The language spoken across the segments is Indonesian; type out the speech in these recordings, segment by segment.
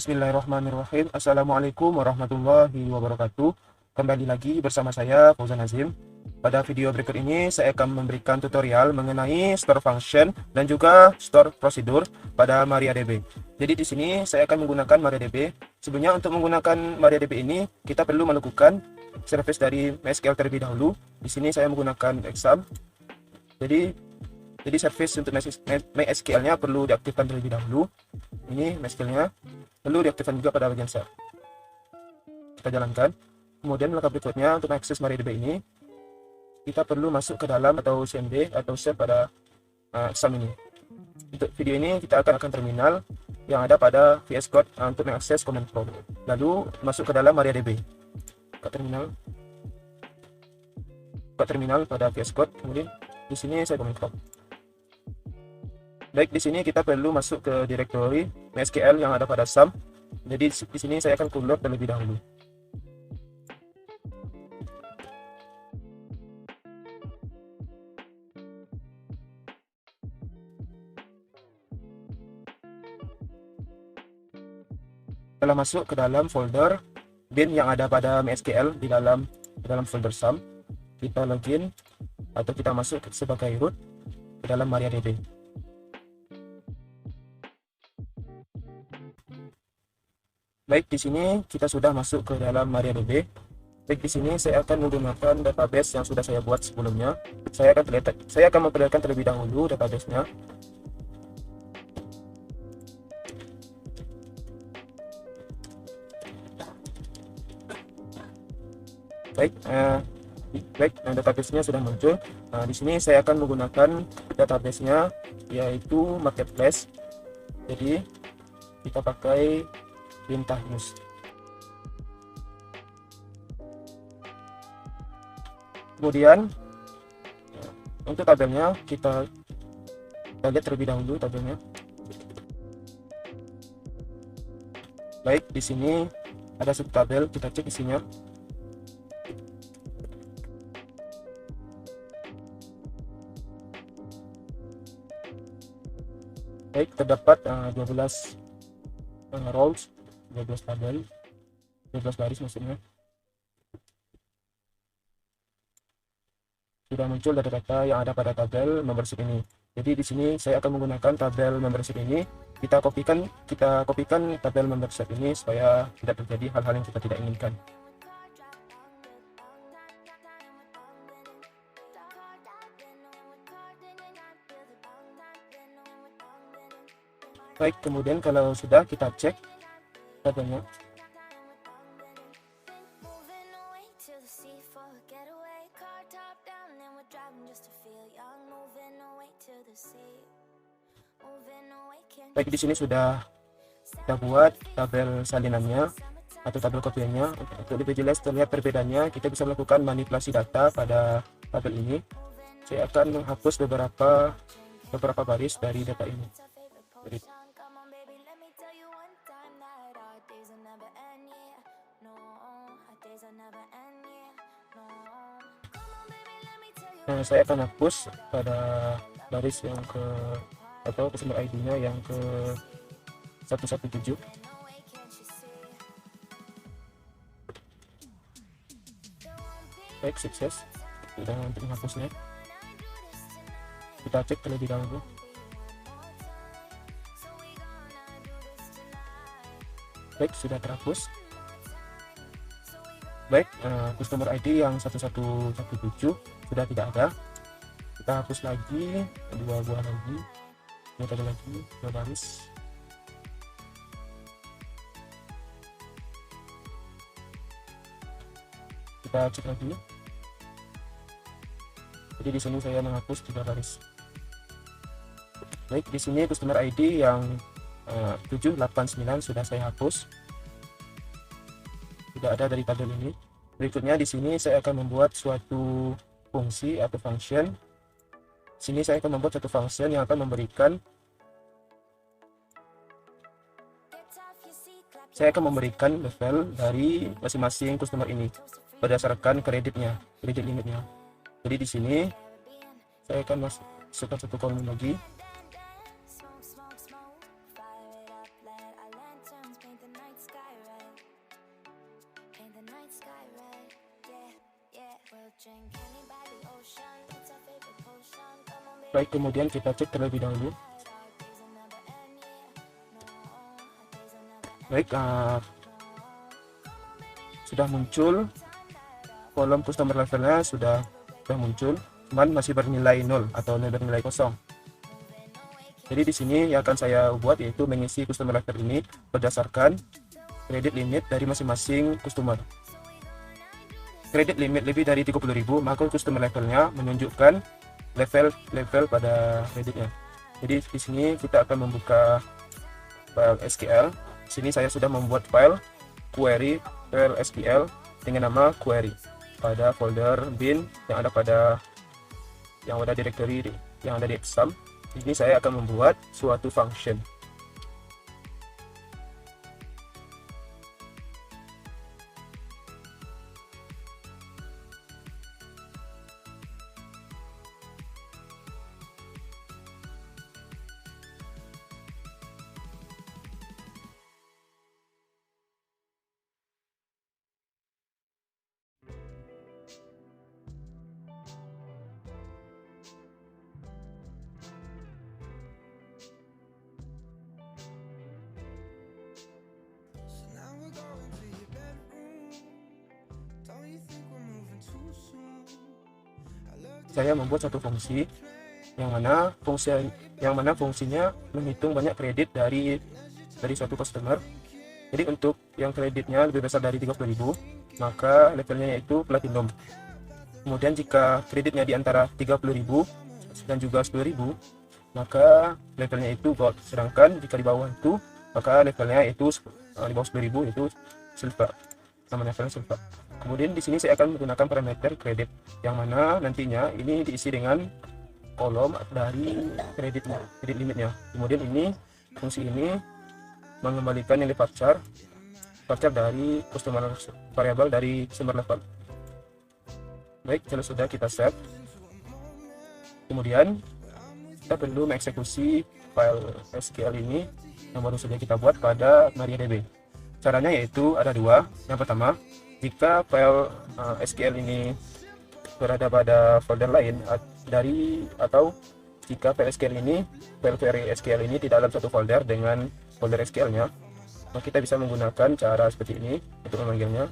Bismillahirrahmanirrahim. Assalamualaikum warahmatullahi wabarakatuh. Kembali lagi bersama saya Fauzan Azim. Pada video berikut ini saya akan memberikan tutorial mengenai store function dan juga store prosedur pada MariaDB. Jadi di sini saya akan menggunakan MariaDB. Sebenarnya untuk menggunakan MariaDB ini kita perlu melakukan service dari MySQL terlebih dahulu. Di sini saya menggunakan exam. Jadi service untuk MySQL-nya perlu diaktifkan terlebih dahulu. Ini MySQL-nya perlu diaktifkan juga pada bagian share. Kita jalankan. Kemudian langkah berikutnya untuk mengakses MariaDB ini, kita perlu masuk ke dalam atau CMD atau share pada exam ini. Untuk video ini kita akan terminal yang ada pada VS Code untuk mengakses command prompt. Lalu masuk ke dalam MariaDB. Buka terminal pada VS Code. Kemudian di sini saya command prompt. Baik, di sini kita perlu masuk ke direktori MySQL yang ada pada SAM. Jadi di sini saya akan download terlebih dahulu. Setelah masuk ke dalam folder bin yang ada pada MySQL di dalam folder SAM, kita login atau kita masuk sebagai root ke dalam MariaDB. Baik, di sini kita sudah masuk ke dalam MariaDB. Baik, di sini saya akan menggunakan database yang sudah saya buat sebelumnya. Saya akan memperlihatkan terlebih dahulu database-nya. Baik, database-nya sudah muncul. Di sini saya akan menggunakan database-nya yaitu marketplace. Jadi kita pakai Lintah News. Kemudian untuk tabelnya kita lihat terlebih dahulu tabelnya. Baik, di sini ada subtabel, kita cek isinya. Baik, terdapat 12 rows, 12 tabel, 12 baris maksudnya. Sudah muncul data-data yang ada pada tabel membership ini. Jadi di sini saya akan menggunakan tabel membership ini. Kita kopikan tabel membership ini supaya tidak terjadi hal-hal yang kita tidak inginkan. Baik, kemudian kalau sudah kita cek tabelnya. Baik, di sini sudah kita buat tabel salinannya atau tabel kopiannya. Untuk lebih jelas terlihat perbedaannya, kita bisa melakukan manipulasi data pada tabel ini. Saya akan menghapus beberapa baris dari data ini. Nah, saya akan hapus pada baris yang ke atau customer ID-nya yang ke 117. Baik, sukses sudah untuk menghapusnya. Kita cek terlebih dahulu. Baik, sudah terhapus. Baik, customer ID yang 1117 sudah tidak ada. Kita hapus lagi, dua buah lagi, dua baris. Kita cek lagi. Jadi di sini saya menghapus 3 baris. Baik, di sini customer ID yang 789 sudah saya hapus. Tidak ada dari tabel ini. Berikutnya di sini saya akan membuat suatu fungsi atau function. Sini saya akan membuat satu function yang akan memberikan level dari masing-masing customer ini berdasarkan kredit limitnya. Jadi di sini saya akan masukkan satu kolom lagi. Baik, kemudian kita cek terlebih dahulu. Baik, sudah muncul kolom customer levelnya, sudah muncul, cuman masih bernilai 0 atau bernilai kosong. Jadi di sini yang akan saya buat yaitu mengisi customer level ini berdasarkan kredit limit dari masing-masing customer. Kredit limit lebih dari 30.000, maka customer levelnya menunjukkan level pada kreditnya. Jadi di sini kita akan membuka file SQL. Di sini saya sudah membuat file query file SQL dengan nama query pada folder bin yang ada directory yang ada di exam. Ini saya akan membuat suatu function. Saya membuat satu fungsi yang mana fungsinya menghitung banyak kredit dari suatu customer. Jadi untuk yang kreditnya lebih besar dari 30.000, maka levelnya yaitu platinum. Kemudian jika kreditnya di antara 30.000 dan juga 10.000, maka levelnya itu gold. Sedangkan jika di bawah itu, maka levelnya itu di bawah 10.000 itu silver. Nama levelnya silver. Kemudian di sini saya akan menggunakan parameter kredit yang mana nantinya ini diisi dengan kolom dari kredit limitnya. Kemudian fungsi ini mengembalikan nilai varchar dari customer variabel dari customer level. Baik, kalau sudah kita save, kemudian kita perlu mengeksekusi file SQL ini yang baru saja kita buat pada MariaDB. Caranya yaitu ada dua. Yang pertama, jika file SQL ini berada pada folder lain atau jika file query SQL ini tidak dalam satu folder dengan folder SQL-nya, maka kita bisa menggunakan cara seperti ini untuk memanggilnya.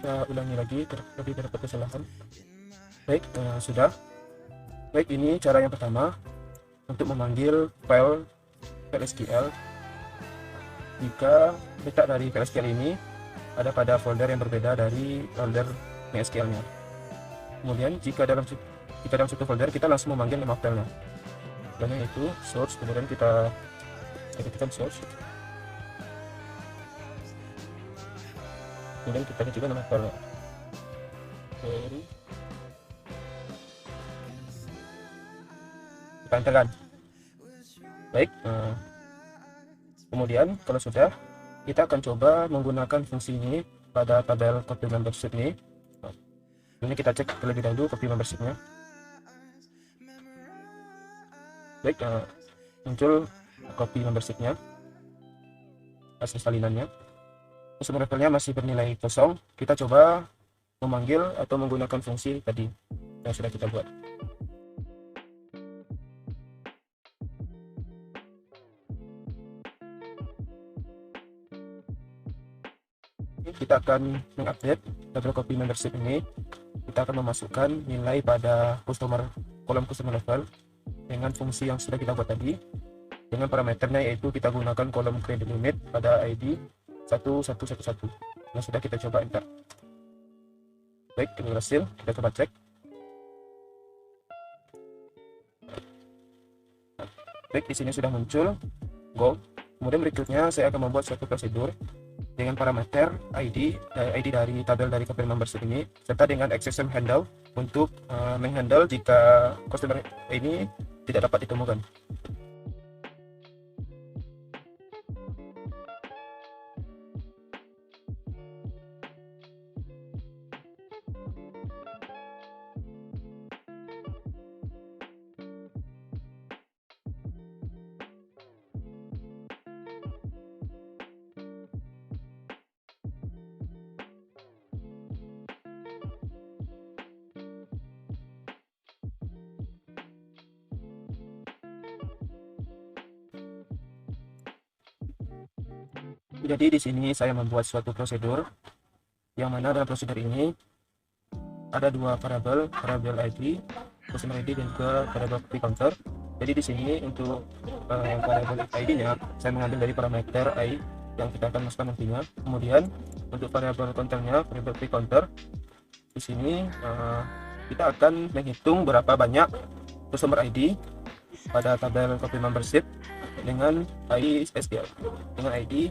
Kita ulangi lagi, tadi terdapat kesalahan. Baik, sudah. Baik, ini cara yang pertama untuk memanggil file SQL. Jika letak dari file SQL ini ada pada folder yang berbeda dari folder MySQL-nya. Kemudian jika dalam satu folder, kita langsung memanggil nama filenya. Filenya itu source, kemudian kita ketikkan source. Kemudian kita juga nama filenya. Kita enterkan. Baik, kemudian kalau sudah, kita akan coba menggunakan fungsi ini pada tabel copy membership ini. Ini kita cek terlebih dahulu copy membershipnya. Baik, muncul copy membershipnya, hasil salinannya. Customer levelnya masih bernilai kosong. Kita coba memanggil atau menggunakan fungsi tadi yang sudah kita buat. Kita akan mengupdate tabel copy membership ini. Kita akan memasukkan nilai pada kolom customer level dengan fungsi yang sudah kita buat tadi, dengan parameternya yaitu kita gunakan kolom credit limit pada ID 1111. Nah, sudah kita coba enter. Baik, ini berhasil. Kita coba cek. Baik, di sini sudah muncul gold. Kemudian berikutnya saya akan membuat suatu prosedur dengan parameter ID dari tabel dari copy membership ini, serta dengan exception handle untuk menghandle jika customer ini tidak dapat ditemukan. Jadi di sini saya membuat suatu prosedur, yang mana dalam prosedur ini ada dua variabel, variabel ID, customer ID dan juga variabel copy counter. Jadi di sini untuk yang variabel ID-nya saya mengambil dari parameter i yang kita akan masukkan nantinya. Kemudian untuk variabel counternya, variabel copy counter, di sini kita akan menghitung berapa banyak customer ID pada tabel copy membership dengan ID SQL, dengan ID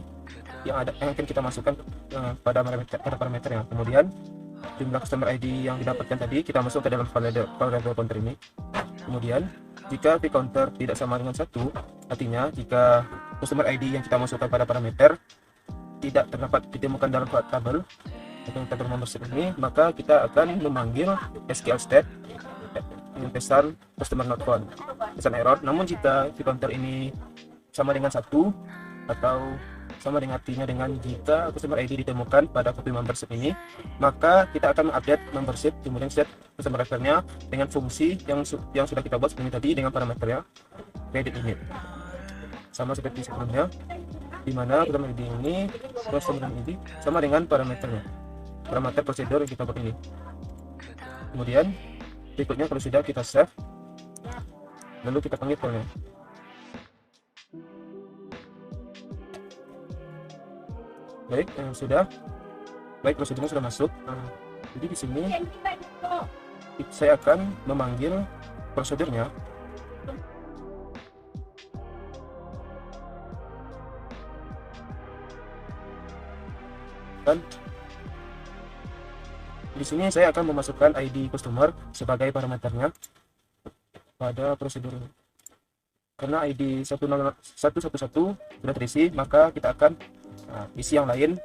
yang akan kita masukkan pada parameternya. Kemudian jumlah customer ID yang didapatkan tadi kita masuk ke dalam variable counter ini. Kemudian jika p counter tidak sama dengan 1, artinya jika customer ID yang kita masukkan pada parameter tidak terdapat ditemukan dalam tabel atau tabel membership ini, maka kita akan memanggil SQL state dengan pesan customer not found, pesan error. Namun jika p counter ini sama dengan 1 atau sama dengan artinya dengan jika customer ID ditemukan pada copy membership ini, maka kita akan mengupdate membership, kemudian set customer refernya dengan fungsi yang sudah kita buat sebelumnya tadi dengan parameternya credit limit, sama seperti sebelumnya, di mana customer ID ini sama dengan parameternya, parameter prosedur yang kita buat ini. Kemudian berikutnya kalau sudah kita save, lalu kita panggil filenya. Baik, sudah. Baik, prosedurnya sudah masuk. Jadi di sini saya akan memanggil prosedurnya. Dan di sini saya akan memasukkan ID customer sebagai parameternya pada prosedur ini. Karena ID 111 sudah terisi, maka kita akan isi yang lain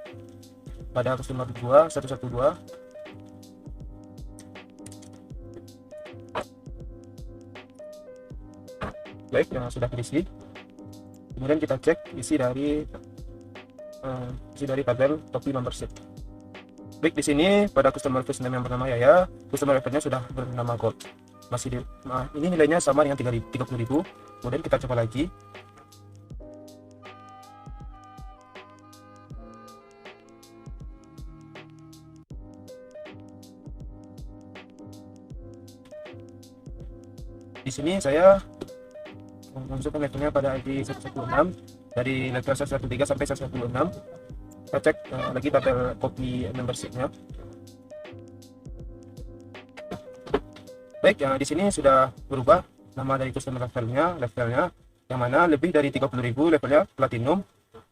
pada customer 112. Baik, yang sudah terisi. Kemudian kita cek isi dari tabel copy membership. Baik, di sini pada customer first name yang bernama Yaya, customer reference sudah bernama Gold. Ini nilainya sama dengan 30.000. Kemudian kita coba lagi. Di sini saya memasukkan levelnya pada ID 116 dari level 113 sampai 116. Kita cek lagi tabel copy membershipnya. Baik, di sini sudah berubah nama dari customer levelnya, yang mana lebih dari 30.000 levelnya platinum.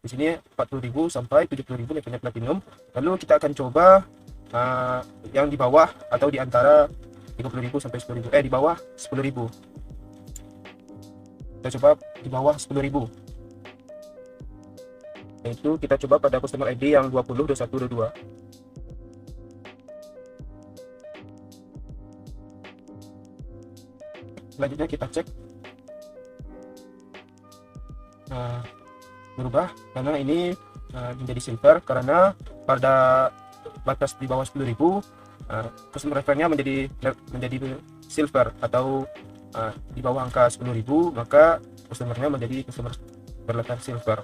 Di sini 40.000 sampai 70.000 levelnya platinum. Lalu kita akan coba yang di bawah atau di antara 30.000 sampai 10.000, di bawah 10.000. Kita coba di bawah 10.000. Yaitu kita coba pada customer ID yang 20, 21, 22. Selanjutnya kita cek berubah karena ini menjadi silver, karena pada batas di bawah 10.000 customer reference-nya menjadi silver atau di bawah angka 10.000, maka customer-nya menjadi customer berlevel silver.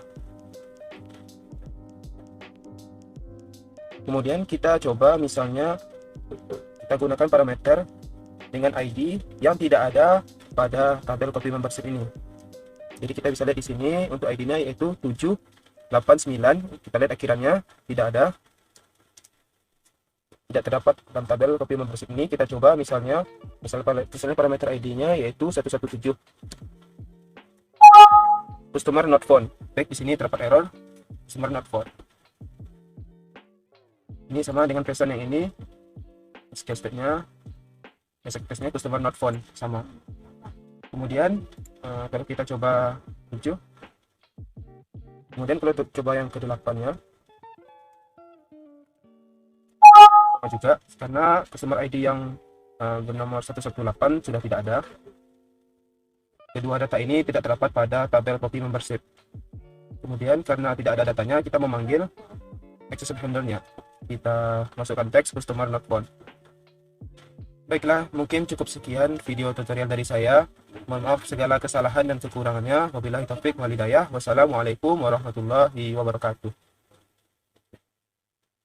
Kemudian kita coba misalnya kita gunakan parameter dengan ID yang tidak ada pada tabel copy membership ini. Jadi kita bisa lihat di sini untuk ID-nya yaitu 789. Kita lihat akhirannya tidak ada, tidak terdapat dalam tabel copy membership ini. Kita coba misalnya parameter ID-nya yaitu 117. Customer not found. Baik, di sini terdapat error customer not found. Ini sama dengan present yang ini. SQL state-nya, test-nya customer not found sama. Kemudian kalau kita coba 7, kemudian kalau coba yang ke-8 nya juga, karena customer ID yang bernomor 118 sudah tidak ada. Kedua data ini tidak terdapat pada tabel copy membership. Kemudian karena tidak ada datanya, kita memanggil exception handle-nya. Kita masukkan teks customer not found. Baiklah, mungkin cukup sekian video tutorial dari saya. Mohon maaf segala kesalahan dan kekurangannya. Wabillahi taufik wal hidayah. Wassalamualaikum warahmatullahi wabarakatuh.